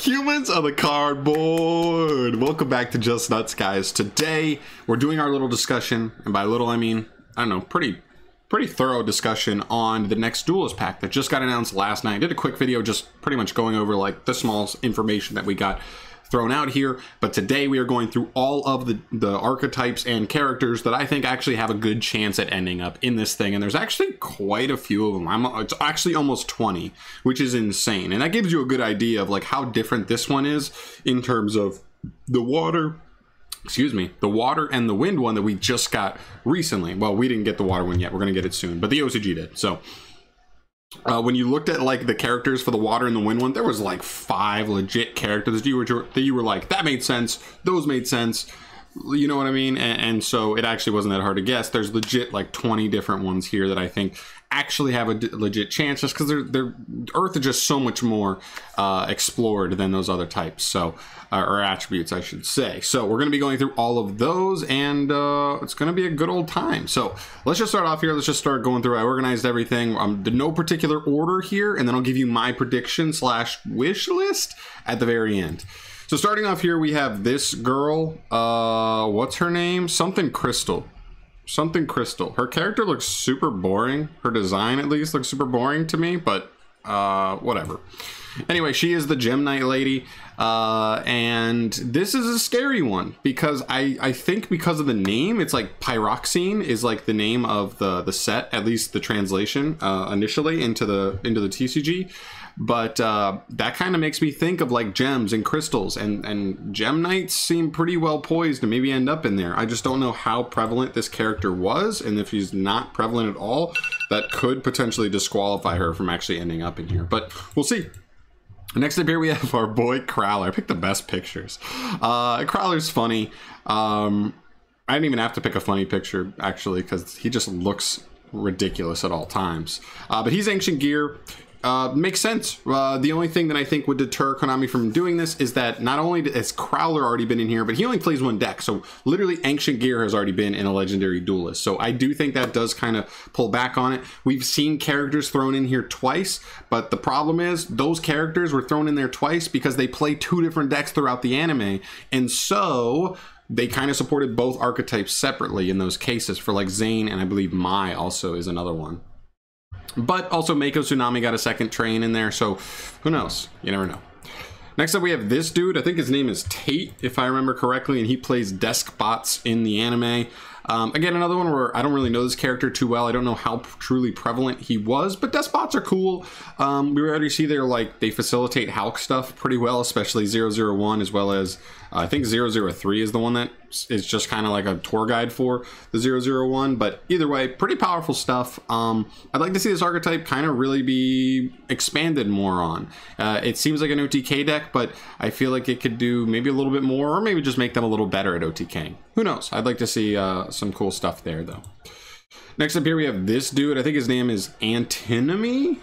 Humans on the cardboard. Welcome back to Just Nuts, guys. Today we're doing our little discussion, and by little I mean, I don't know, pretty thorough discussion on the next Duelist pack that just got announced last night. I did a quick video just pretty much going over like the small information that we got thrown out here, but today we are going through all of the archetypes and characters that I think actually have a good chance at ending up in this thing, and there's actually quite a few of them. It's actually almost 20, which is insane, and that gives you a good idea of like how different this one is in terms of the water and the wind one that we just got recently. Well, we didn't get the water one yet, we're gonna get it soon, but the OCG did. So when you looked at like the characters for the water and the wind one, there was like 5 legit characters that you were like, that made sense, those made sense, you know what I mean? And so it actually wasn't that hard to guess. There's legit like 20 different ones here that I think actually have a legit chance, just because they're Earth is just so much more explored than those other types, so or attributes I should say. So we're going to be going through all of those, and it's going to be a good old time. So let's just start off here. Let's just start going through. I organized everything in no particular order here, and then I'll give you my prediction / wish list at the very end. So starting off here, we have this girl, what's her name? Something Crystal. Her character looks super boring. Her design at least looks super boring to me, but whatever. Anyway, she is the Gem Knight lady, and this is a scary one because I think because of the name, it's like Pyroxene is like the name of the set, at least the translation initially into the TCG. But that kind of makes me think of like gems and crystals, and Gem Knights seem pretty well poised to maybe end up in there. I just don't know how prevalent this character was, and if she's not prevalent at all, that could potentially disqualify her from actually ending up in here, but we'll see. Next up here we have our boy Crowler. I picked the best pictures. Crowler's funny. I didn't even have to pick a funny picture actually, because he just looks ridiculous at all times. But he's Ancient Gear. Makes sense. The only thing that I think would deter Konami from doing this is that not only has Crowler already been in here, but he only plays 1 deck. So literally Ancient Gear has already been in a Legendary Duelist. So I do think that does kind of pull back on it. We've seen characters thrown in here twice, but the problem is those characters were thrown in there twice because they play 2 different decks throughout the anime. And so they kind of supported both archetypes separately in those cases for like Zane, and I believe Mai also is another one. But also Mako Tsunami got a second train in there, so who knows? You never know. Next up we have this dude. I think his name is Tate, if I remember correctly, and he plays Desk Bots in the anime. Again, another one where I don't really know this character too well. I don't know how truly prevalent he was, but Desk Bots are cool. We already see they facilitate Hulk stuff pretty well, especially 001, as well as I think 003 is the one that is just kind of like a tour guide for the 001, but either way, pretty powerful stuff. I'd like to see this archetype kind of really be expanded more on. It seems like an OTK deck, but I feel like it could do maybe a little bit more, or maybe just make them a little better at OTKing. Who knows? I'd like to see some cool stuff there, though. Next up here, we have this dude. I think his name is Antinomy.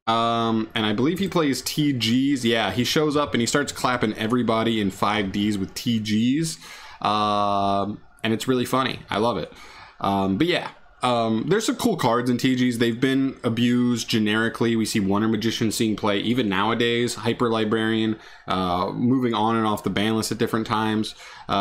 And I believe he plays TGs. Yeah, he shows up and he starts clapping everybody in 5Ds with TGs. And it's really funny. I love it. But yeah, there's some cool cards in TGs. They've been abused generically. We see Wonder Magician seeing play even nowadays. Hyper Librarian, moving on and off the ban list at different times,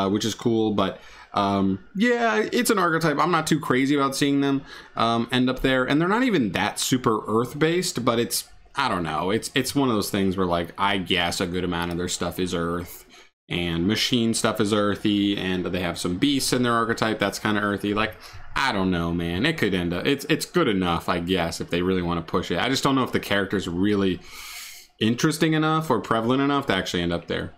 which is cool. But yeah, it's an archetype. I'm not too crazy about seeing them end up there, and they're not even that super Earth based, but it's, I don't know, it's one of those things where like I guess a good amount of their stuff is Earth, and machine stuff is earthy, and they have some beasts in their archetype that's kind of earthy. Like, I don't know, man, it could end up, it's good enough, I guess, if they really want to push it. I just don't know if the character's really interesting enough or prevalent enough to actually end up there.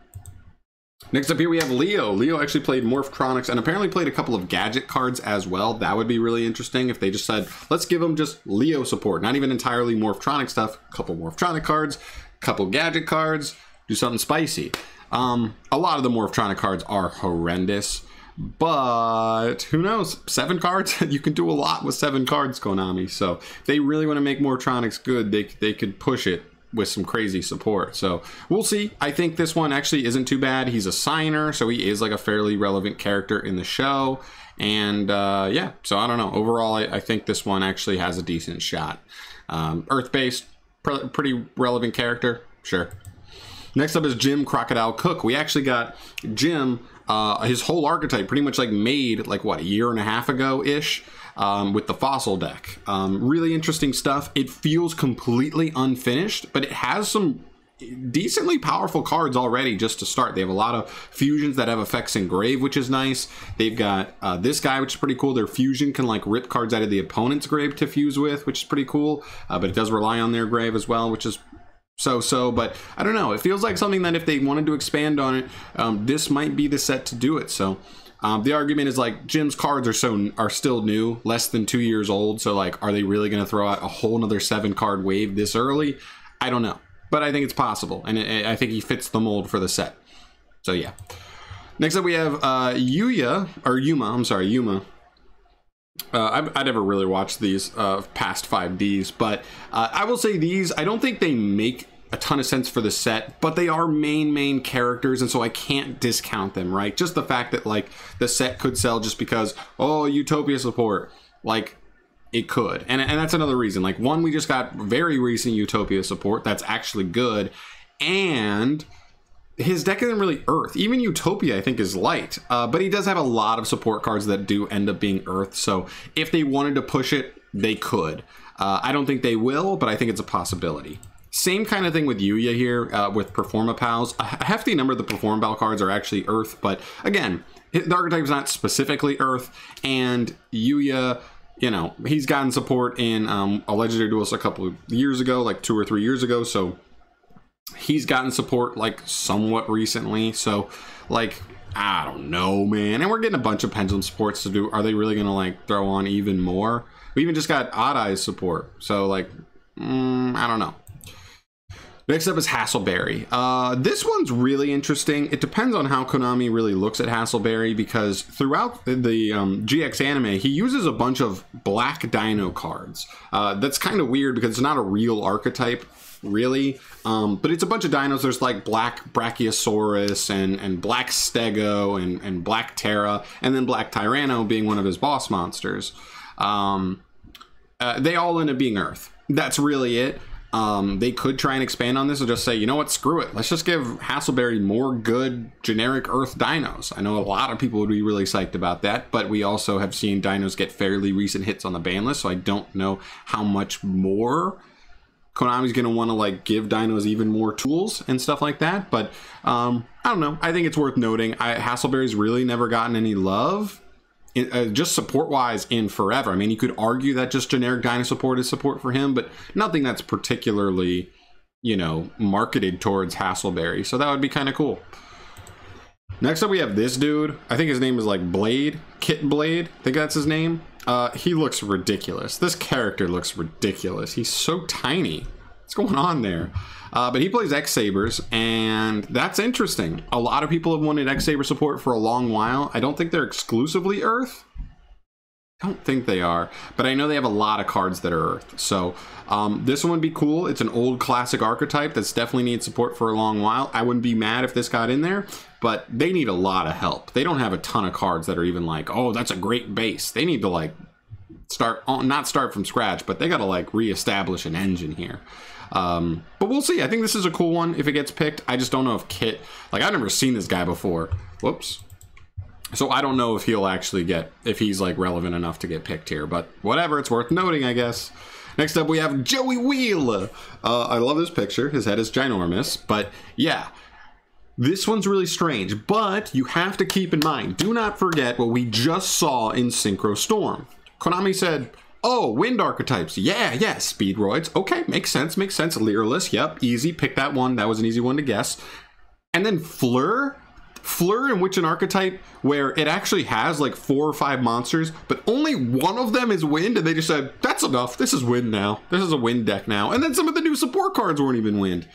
Next up here we have Leo. Leo actually played Morphtronics and apparently played a couple of gadget cards as well. That would be really interesting if they just said, let's give them just Leo support, not even entirely Morphtronic stuff, a couple Morphtronic cards, a couple gadget cards, do something spicy. A lot of the Morphtronic cards are horrendous, but who knows? 7 cards, you can do a lot with 7 cards, Konami. So if they really want to make Morphtronics good, they could push it with some crazy support. So we'll see. I think this one actually isn't too bad. He's a signer, so he is like a fairly relevant character in the show. And yeah, so I don't know. Overall, I think this one actually has a decent shot. Earth-based, pretty relevant character, sure. Next up is Jim Crocodile Cook. We actually got Jim, his whole archetype pretty much like made like what, a year and a half ago ish, with the fossil deck. Really interesting stuff. It feels completely unfinished, but it has some decently powerful cards already just to start. They have a lot of fusions that have effects in grave, which is nice. They've got this guy, which is pretty cool. Their fusion can like rip cards out of the opponent's grave to fuse with, which is pretty cool. But it does rely on their grave as well, which is so. But I don't know. It feels like something that if they wanted to expand on it, this might be the set to do it. So the argument is like Jim's cards are still new, less than 2 years old. So like, are they really going to throw out a whole nother 7-card wave this early? I don't know. But I think it's possible, and I think he fits the mold for the set. So yeah. Next up we have Yuya, or Yuma, I'm sorry, Yuma. I never really watched these past 5Ds, but I will say these, I don't think they make a ton of sense for the set, but they are main characters, and so I can't discount them, right? Just the fact that like the set could sell just because, oh, Utopia support, like, it could, and that's another reason. Like, one, we just got very recent Utopia support that's actually good, and his deck isn't really Earth. Even Utopia, I think, is light, but he does have a lot of support cards that do end up being Earth, so if they wanted to push it, they could. I don't think they will, but I think it's a possibility. Same kind of thing with Yuya here, with Performa Pals. A hefty number of the Performa Pal cards are actually Earth, but again, the archetype is not specifically Earth, and Yuya, you know, he's gotten support in a Legendary Duelist a couple of years ago, like 2 or 3 years ago. So he's gotten support like somewhat recently. So like, I don't know, man. And we're getting a bunch of Pendulum supports to do. Are they really going to like throw on even more? We even just got Odd Eyes support. So like, I don't know. Next up is Hasselberry. This one's really interesting. It depends on how Konami really looks at Hasselberry, because throughout the GX anime, he uses a bunch of black dino cards. That's kind of weird because it's not a real archetype, really. But it's a bunch of dinos. There's like black Brachiosaurus and black Stego and black Terra, and then black Tyranno being one of his boss monsters. They all end up being Earth. That's really it. They could try and expand on this or just say, you know what, screw it. Let's just give Hasselberry more good generic Earth dinos. I know a lot of people would be really psyched about that, but we also have seen dinos get fairly recent hits on the ban list, so I don't know how much more Konami's going to want to like give dinos even more tools and stuff like that. But I don't know. I think it's worth noting. Hasselberry's really never gotten any love. Just support-wise in forever. I mean, you could argue that just generic Dino support is support for him, but nothing that's particularly, you know, marketed towards Hasselberry. So that would be kind of cool. Next up, we have this dude. I think his name is like Blade, Kit Blade. I think that's his name. He looks ridiculous. This character looks ridiculous. He's so tiny. What's going on there? But he plays X-Sabers, and that's interesting. A lot of people have wanted X-Saber support for a long while. I don't think they're exclusively Earth. I don't think they are, but I know they have a lot of cards that are Earth. So this one would be cool. It's an old classic archetype that's definitely needs support for a long while. I wouldn't be mad if this got in there, but they need a lot of help. They don't have a ton of cards that are even like, oh, that's a great base. They need to like not start from scratch, but they got to like reestablish an engine here. But we'll see. I think this is a cool one if it gets picked. I just don't know if Kit, like, I've never seen this guy before. Whoops. So I don't know if he'll actually if he's like relevant enough to get picked here, but whatever, it's worth noting, I guess. Next up, we have Joey Wheel. I love this picture. His head is ginormous, but yeah, this one's really strange, but you have to keep in mind, do not forget what we just saw in Synchro Storm. Konami said, oh, wind archetypes. Yeah, Speedroids. Okay, makes sense. Leerless. Yep, easy. Pick that one. That was an easy one to guess. And then Fleur, in which an archetype where it actually has like 4 or 5 monsters, but only one of them is wind, and they just said, that's enough. This is wind now. This is a wind deck now. And then some of the new support cards weren't even wind.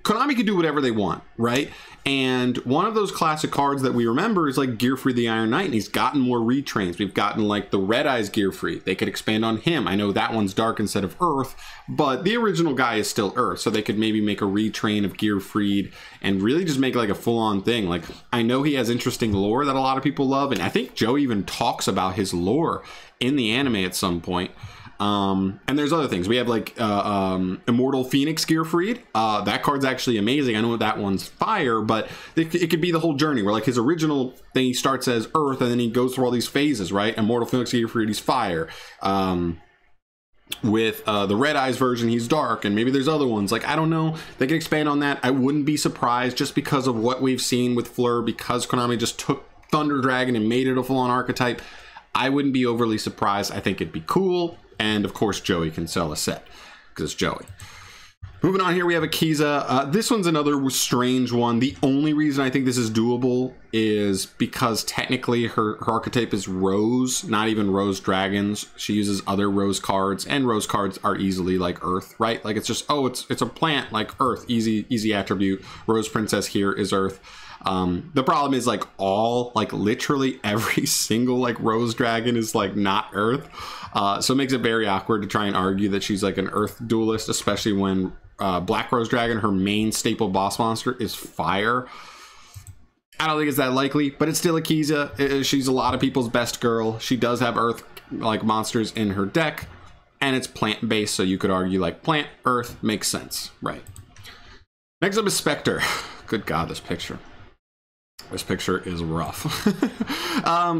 Konami can do whatever they want, right? And one of those classic cards that we remember is like Gearfree the Iron Knight, and he's gotten more retrains. We've gotten like the Red Eyes Gearfree. They could expand on him. I know that one's dark instead of Earth, but the original guy is still Earth, so they could maybe make a retrain of Gearfried and really just make like a full-on thing. Like, I know he has interesting lore that a lot of people love, and I think Joe even talks about his lore in the anime at some point. And there's other things. We have like Immortal Phoenix Gearfried. That card's actually amazing. I know that one's fire, but it could be the whole journey where like his original thing, he starts as Earth and then he goes through all these phases, right? Immortal Phoenix Gearfried, he's fire. With the Red Eyes version, he's dark, and maybe there's other ones. Like, I don't know. They can expand on that. I wouldn't be surprised just because of what we've seen with Fleur, because Konami just took Thunder Dragon and made it a full-on archetype. I wouldn't be overly surprised. I think it'd be cool. And of course, Joey can sell a set because it's Joey. Moving on here, we have Akiza. This one's another strange one. The only reason I think this is doable is because technically her archetype is Rose, not even Rose Dragons. She uses other Rose cards, and Rose cards are easily like Earth, right? Like it's just, oh, it's a plant like Earth, easy attribute. Rose Princess here is Earth. The problem is like literally every single like Rose Dragon is like not Earth. So it makes it very awkward to try and argue that she's like an Earth duelist, especially when Black Rose Dragon, her main staple boss monster, is fire. I don't think it's that likely, but it's still Akiza. She's a lot of people's best girl. She does have Earth like monsters in her deck, and it's plant based, so you could argue like plant, Earth makes sense, right? Next up is Spectre. Good God, this picture. This picture is rough.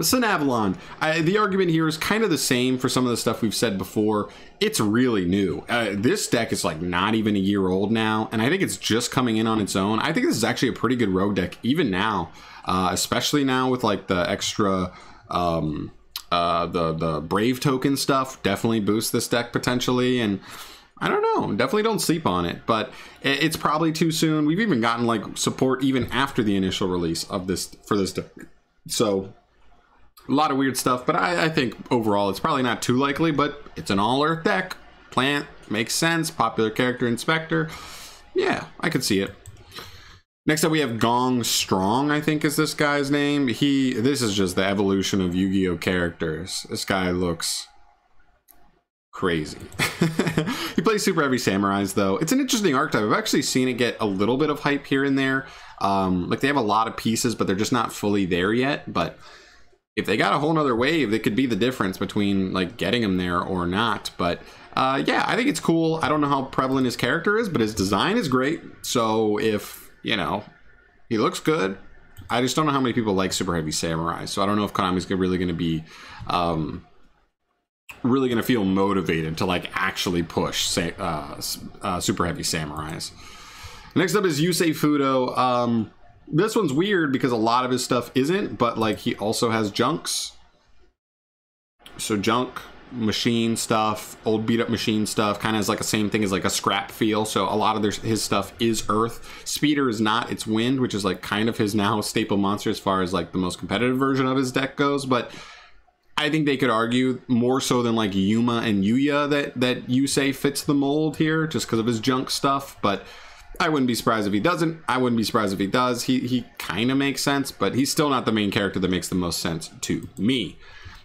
Sun Avalon. The argument here is kind of the same for some of the stuff we've said before. It's really new. This deck is like not even a year old now, and I think it's just coming in on its own. I think this is actually a pretty good rogue deck, even now, especially now with like the extra the Brave token stuff. Definitely boosts this deck potentially, and I don't know, definitely don't sleep on it, but it's probably too soon. We've even gotten like support even after the initial release of this for this deck. So a lot of weird stuff, but I think overall it's probably not too likely, but it's an all Earth deck. Plant makes sense. Popular character Inspector. Yeah, I could see it. Next up we have Gong Strong, I think is this guy's name. This is just the evolution of Yu-Gi-Oh characters. This guy looks crazy. He plays Super Heavy Samurais though. It's an interesting archetype. I've actually seen it get a little bit of hype here and there. Like they have a lot of pieces, but they're just not fully there yet. But if they got a whole nother wave, it could be the difference between like getting him there or not. But yeah, I think it's cool. I don't know how prevalent his character is, but his design is great. So if, you know, he looks good. I just don't know how many people like Super Heavy Samurai. So I don't know if Konami's really going to be really going to feel motivated to like actually push Super Heavy Samurais. Next up is Yusei Fudo. This one's weird because a lot of his stuff isn't, but like he also has junks. So junk, machine stuff, old beat up machine stuff, kind of has like the same thing as like a scrap feel. So a lot of his stuff is Earth. Speeder is not, it's Wind, which is like kind of his now staple monster as far as like the most competitive version of his deck goes. But I think they could argue more so than like Yuma and Yuya that Yusei fits the mold here just because of his junk stuff. But I wouldn't be surprised if he doesn't. I wouldn't be surprised if he does. He kind of makes sense, but he's still not the main character that makes the most sense to me.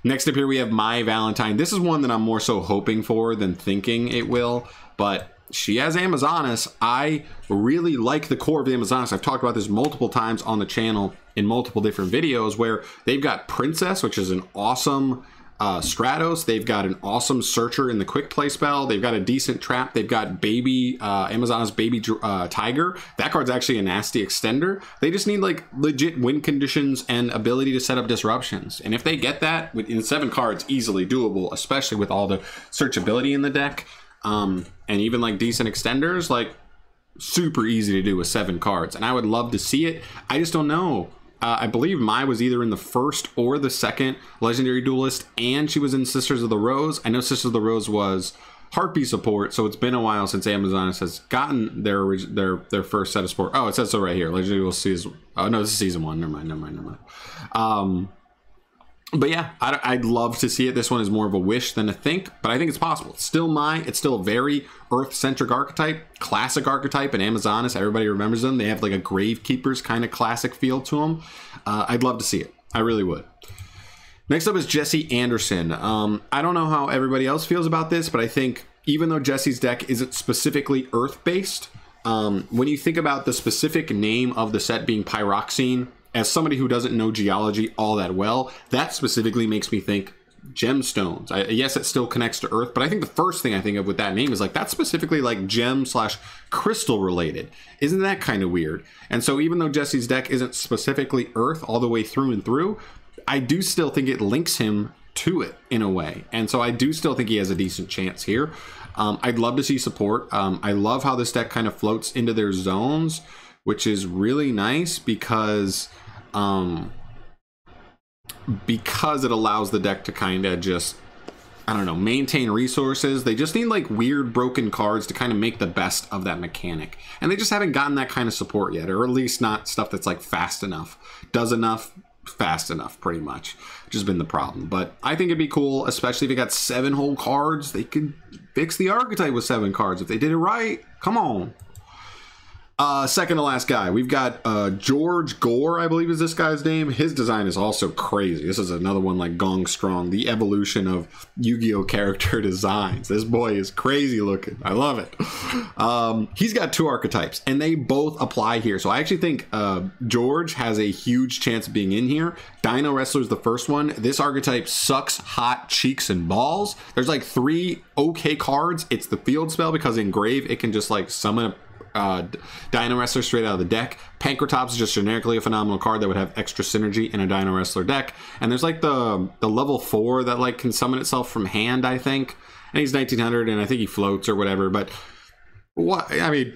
Next up here we have My Valentine. This is one that I'm more so hoping for than thinking it will, but she has Amazonas. I really like the core of the Amazonas. I've talked about this multiple times on the channel in multiple different videos where they've got Princess, which is an awesome Stratos. They've got an awesome Searcher in the quick play spell. They've got a decent trap. They've got baby Amazonas Baby Tiger. That card's actually a nasty extender. They just need like legit win conditions and ability to set up disruptions. And if they get that in 7 cards, easily doable, especially with all the searchability in the deck. And even like decent extenders, like super easy to do with 7 cards. And I would love to see it. I just don't know. I believe Mai was either in the first or the second Legendary Duelist, and she was in Sisters of the Rose. I know Sisters of the Rose was Heartbeat support, so it's been a while since Amazonas has gotten their first set of support. Oh, it says so right here. Legendary Duelist season. Oh no, this is season 1. Never mind. But yeah, I'd love to see it. This one is more of a wish than a think, but I think it's possible. It's still it's still a very Earth-centric archetype, classic archetype, and Amazonas, everybody remembers them. They have like a Gravekeeper's kind of classic feel to them. I'd love to see it. I really would. Next up is Jesse Anderson. I don't know how everybody else feels about this, but I think even though Jesse's deck isn't specifically Earth-based, when you think about the specific name of the set being Pyroxene, as somebody who doesn't know geology all that well, that specifically makes me think gemstones. Yes, it still connects to Earth, but I think the first thing I think of with that name is like that's specifically like gem / crystal related. Isn't that kind of weird? And so even though Jesse's deck isn't specifically Earth all the way through and through, I do still think it links him to it in a way. And so I do still think he has a decent chance here. I'd love to see support. I love how this deck kind of floats into their zones, which is really nice because it allows the deck to kind of just, I don't know, maintain resources. They just need like weird broken cards to kind of make the best of that mechanic. And they just haven't gotten that kind of support yet, or at least not stuff that's like fast enough, does enough, fast enough, pretty much, which has been the problem. But I think it'd be cool, especially if you got 7 whole cards. They could fix the archetype with 7 cards if they did it right. Come on. Second to last guy, we've got George Gore, I believe is this guy's name. His design is also crazy. This is another one like Gong Strong, the evolution of Yu-Gi-Oh character designs. This boy is crazy looking. I love it. He's got 2 archetypes, and they both apply here. So I actually think George has a huge chance of being in here. Dino Wrestler is the first one. This archetype sucks hot cheeks and balls. There's like 3 okay cards. It's the field spell because in Grave, it can just like summon a Dino Wrestler straight out of the deck. Pankratops is just generically a phenomenal card that would have extra synergy in a Dino Wrestler deck. And there's like the level 4 that like can summon itself from hand, I think. And he's 1900, and I think he floats or whatever. But what, I mean,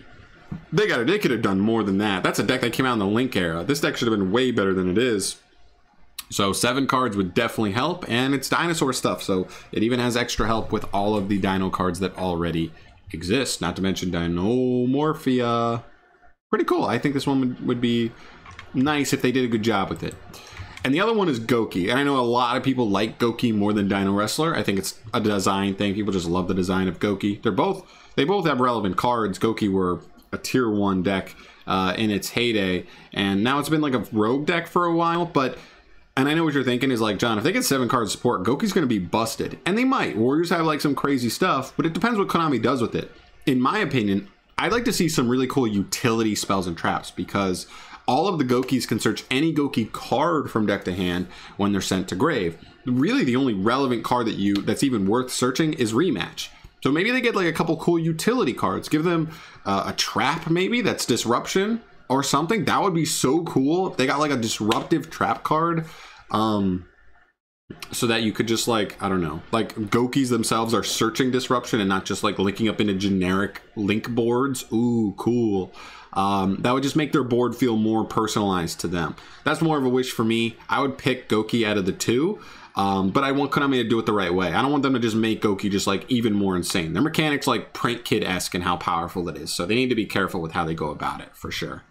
they could have done more than that. That's a deck that came out in the Link era. This deck should have been way better than it is. So 7 cards would definitely help, and it's dinosaur stuff, so it even has extra help with all of the Dino cards that already exist, not to mention Dinomorphia. Pretty cool. I think this one would be nice if they did a good job with it. And the other one is Goki, and I know a lot of people like Goki more than Dino Wrestler. I think it's a design thing. People just love the design of Goki. They both have relevant cards. Goki were a tier 1 deck in its heyday, and now it's been like a rogue deck for a while, but and I know what you're thinking is like, John, if they get 7 cards support, Goki's going to be busted. And they might. Warriors have like some crazy stuff, but it depends what Konami does with it. In my opinion, I'd like to see some really cool utility spells and traps, because all of the Gokis can search any Goki card from deck to hand when they're sent to grave. Really, the only relevant card that's even worth searching is Rematch. So maybe they get like a couple cool utility cards. Give them a trap maybe that's disruption or something. That would be so cool if they got like a disruptive trap card, so that you could just like, I don't know, like Gokis themselves are searching disruption and not just like linking up into generic link boards. Ooh, cool. That would just make their board feel more personalized to them. That's more of a wish for me. I would pick Goki out of the 2, but I want Konami to do it the right way. I don't want them to just make Goki just like even more insane. Their mechanics like Prank Kid-esque and how powerful it is, so they need to be careful with how they go about it for sure.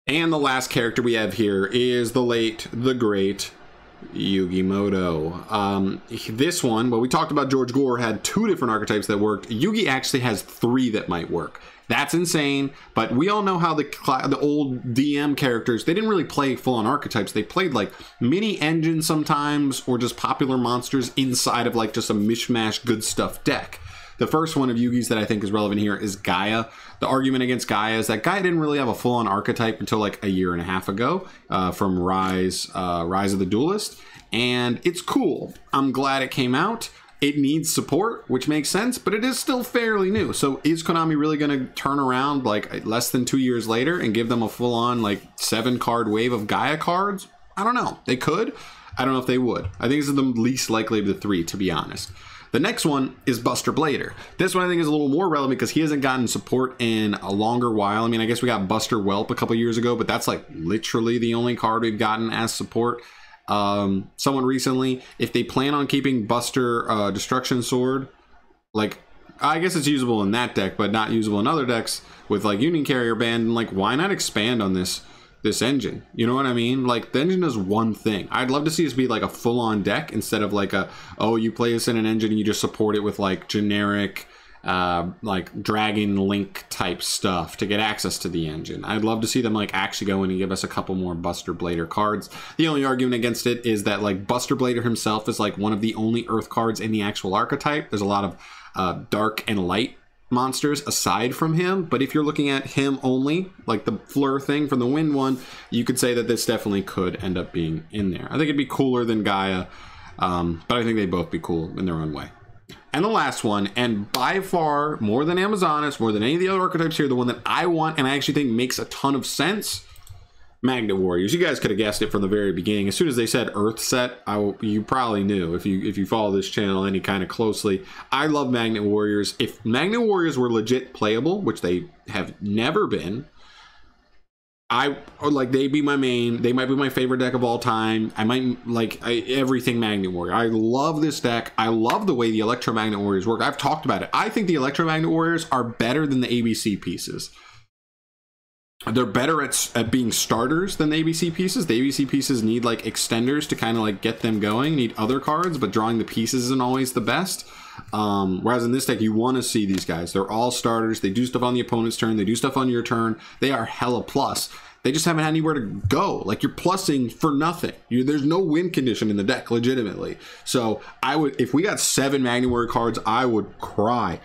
And the last character we have here is the late, the great Yugi Moto. This one, well, we talked about George Gore had 2 different archetypes that worked. Yugi actually has 3 that might work. That's insane, but we all know how the old DM characters, they didn't really play full-on archetypes. They played like mini engines sometimes, or just popular monsters inside of like just a mishmash good stuff deck. The first one of Yugi's that I think is relevant here is Gaia. The argument against Gaia is that Gaia didn't really have a full-on archetype until like a year and a half ago, from Rise of the Duelist, and it's cool. I'm glad it came out. It needs support, which makes sense, but it is still fairly new. So is Konami really going to turn around like less than 2 years later and give them a full-on like 7-card wave of Gaia cards? I don't know. They could. I don't know if they would. I think this is the least likely of the 3, to be honest. The next one is Buster Blader. This one I think is a little more relevant because he hasn't gotten support in a longer while. I mean, I guess we got Buster Whelp a couple years ago, but that's like literally the only card we've gotten as support. Someone recently, if they plan on keeping Buster Destruction Sword, like, I guess it's usable in that deck, but not usable in other decks with like Union Carrier banned, like, why not expand on this engine? You know what I mean? Like, the engine does one thing. I'd love to see this be like a full-on deck instead of like a, oh, you play this in an engine and you just support it with like generic like Dragon Link type stuff to get access to the engine. I'd love to see them like actually go in and give us a couple more Buster Blader cards. The only argument against it is that like Buster Blader himself is like one of the only Earth cards in the actual archetype. There's a lot of dark and light monsters aside from him, but if you're looking at him only, like the Fleur thing from the Wind one, you could say that this definitely could end up being in there. I think it'd be cooler than Gaia. But I think they'd both be cool in their own way. And the last one, and by far more than Amazonas, more than any of the other archetypes here, the one that I want and I actually think makes a ton of sense, Magnet Warriors. You guys could have guessed it from the very beginning. As soon as they said Earth set, you probably knew if you follow this channel any kind of closely. I love Magnet Warriors. If Magnet Warriors were legit playable, which they have never been, they'd be my main. They might be my favorite deck of all time. I might everything Magnet Warrior. I love this deck. I love the way the Electromagnet Warriors work. I've talked about it. I think the Electromagnet Warriors are better than the ABC pieces. They're better at being starters than the ABC pieces. The ABC pieces need like extenders to kind of like get them going, need other cards, but drawing the pieces isn't always the best. Whereas in this deck, you want to see these guys. They're all starters. They do stuff on the opponent's turn. They do stuff on your turn. They are hella plus. They just haven't had anywhere to go. Like, you're plussing for nothing. There's no win condition in the deck, legitimately. So I would, if we got 7 Magnet Warrior cards, I would cry.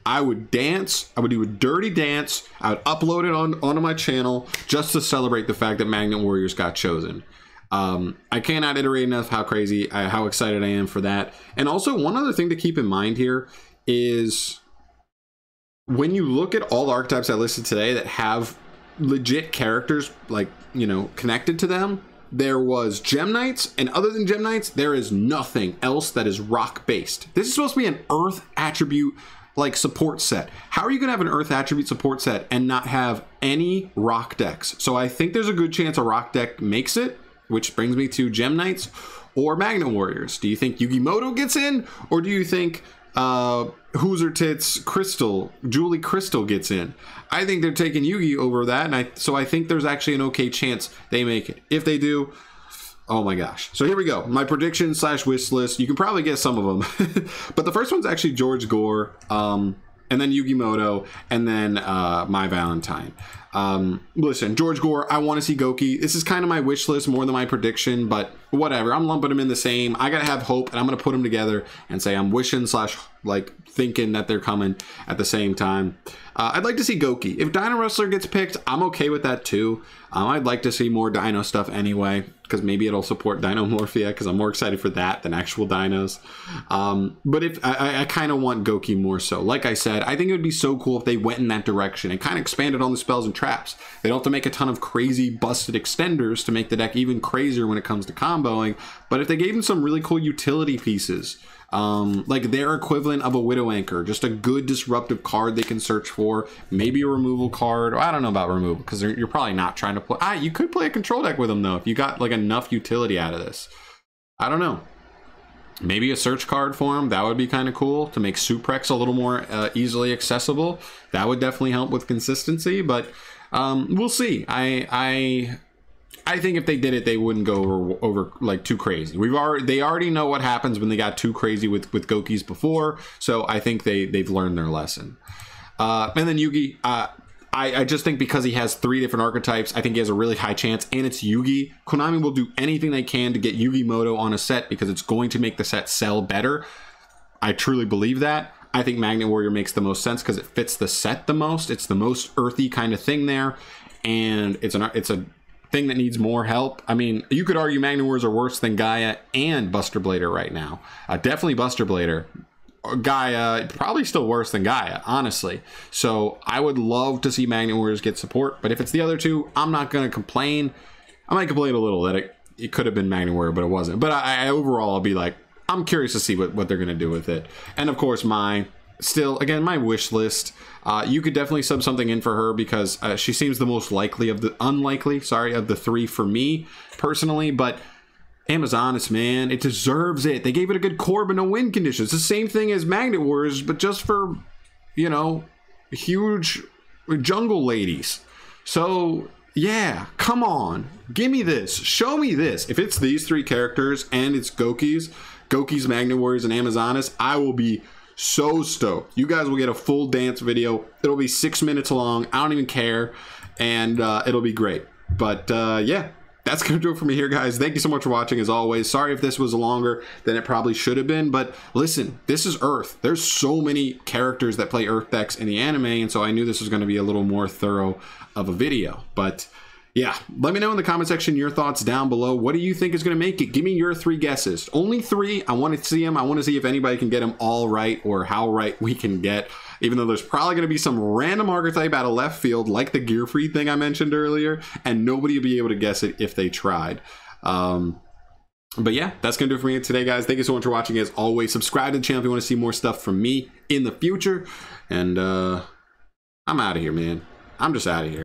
I would dance. I would do a dirty dance. I would upload it onto my channel just to celebrate the fact that Magnet Warriors got chosen. I cannot iterate enough how crazy, how excited I am for that. And also, one other thing to keep in mind here is when you look at all the archetypes I listed today that have legit characters, like, you know, connected to them, there was Gem Knights, and other than Gem Knights, there is nothing else that is rock based. This is supposed to be an Earth attribute like support set. How are you gonna have an Earth attribute support set and not have any rock decks? So I think there's a good chance a rock deck makes it, which brings me to Gem Knights or Magnet Warriors. Do you think Yugi Moto gets in, or do you think Hooser Tits Crystal, Julie Crystal gets in? I think they're taking Yugi over that, and so I think there's actually an okay chance they make it. If they do, oh my gosh. So here we go. My prediction / wish list. You can probably guess some of them. But the first one's actually George Gore, and then Yugi Moto, and then my Valentine. Listen, George Gore, I want to see Goki. This is kind of my wish list more than my prediction, but whatever. I'm lumping them in the same. I gotta have hope, and I'm gonna put them together and say I'm wishing / like thinking that they're coming at the same time. I'd like to see Goki. If Dino Wrestler gets picked, I'm okay with that too. I'd like to see more Dino stuff anyway, because maybe it'll support Dinomorphia, because I'm more excited for that than actual dinos. But if I kind of want Goki more so. Like I said, I think it would be so cool if they went in that direction and kind of expanded on the spells and traps. They don't have to make a ton of crazy busted extenders to make the deck even crazier when it comes to comboing, but if they gave them some really cool utility pieces, like their equivalent of a Widow Anchor, just a good disruptive card they can search for, maybe a removal card. I don't know about removal, because you're probably not trying to play. You could play a control deck with them though, if you got like enough utility out of this. I don't know. Maybe a search card for them, that would be kind of cool to make Suprex a little more easily accessible. That would definitely help with consistency, but we'll see. I think if they did it, they wouldn't go over like too crazy. They already know what happens when they got too crazy with Gokis before, so I think they've learned their lesson. And then Yugi, I just think because he has 3 different archetypes, I think he has a really high chance, and it's Yugi. Konami will do anything they can to get Yugi Moto on a set because it's going to make the set sell better. I truly believe that. I think Magnet Warrior makes the most sense because it fits the set the most. It's the most earthy kind of thing there, and it's a thing that needs more help. I mean, you could argue Magnet Warriors are worse than Gaia and Buster Blader right now. Definitely Buster Blader. Gaia, probably still worse than Gaia, honestly. So I would love to see Magnet Warriors get support, but if it's the other two, I'm not going to complain. I might complain a little that it could have been Magnet Warrior, but it wasn't. But I overall, I'll be like, I'm curious to see what they're going to do with it. And of course, my wish list. You could definitely sub something in for her because she seems the most likely of the of the 3 for me personally. But Amazonas, man, it deserves it. They gave it a good core but no win conditions. It's the same thing as Magnet Wars, but just for, you know, huge jungle ladies. So yeah, come on, give me this, show me this. If it's these 3 characters and it's Goki's, Magnet Warriors, and Amazonas, I will be so stoked. You guys will get a full dance video. It'll be 6 minutes long. I don't even care, and it'll be great. But yeah, that's gonna do it for me here, guys. Thank you so much for watching, as always. Sorry if this was longer than it probably should have been, but listen, this is Earth. There's so many characters that play Earth decks in the anime, and so I knew this was going to be a little more thorough of a video. But yeah, let me know in the comment section your thoughts down below. What do you think is going to make it? Give me your 3 guesses. Only 3. I want to see them. I want to see if anybody can get them all right or how right we can get. Even though there's probably going to be some random archetype out of left field, like the gear free thing I mentioned earlier, and nobody will be able to guess it if they tried. But yeah, that's going to do it for me today, guys. Thank you so much for watching. As always, subscribe to the channel if you want to see more stuff from me in the future. And I'm out of here, man. I'm just out of here.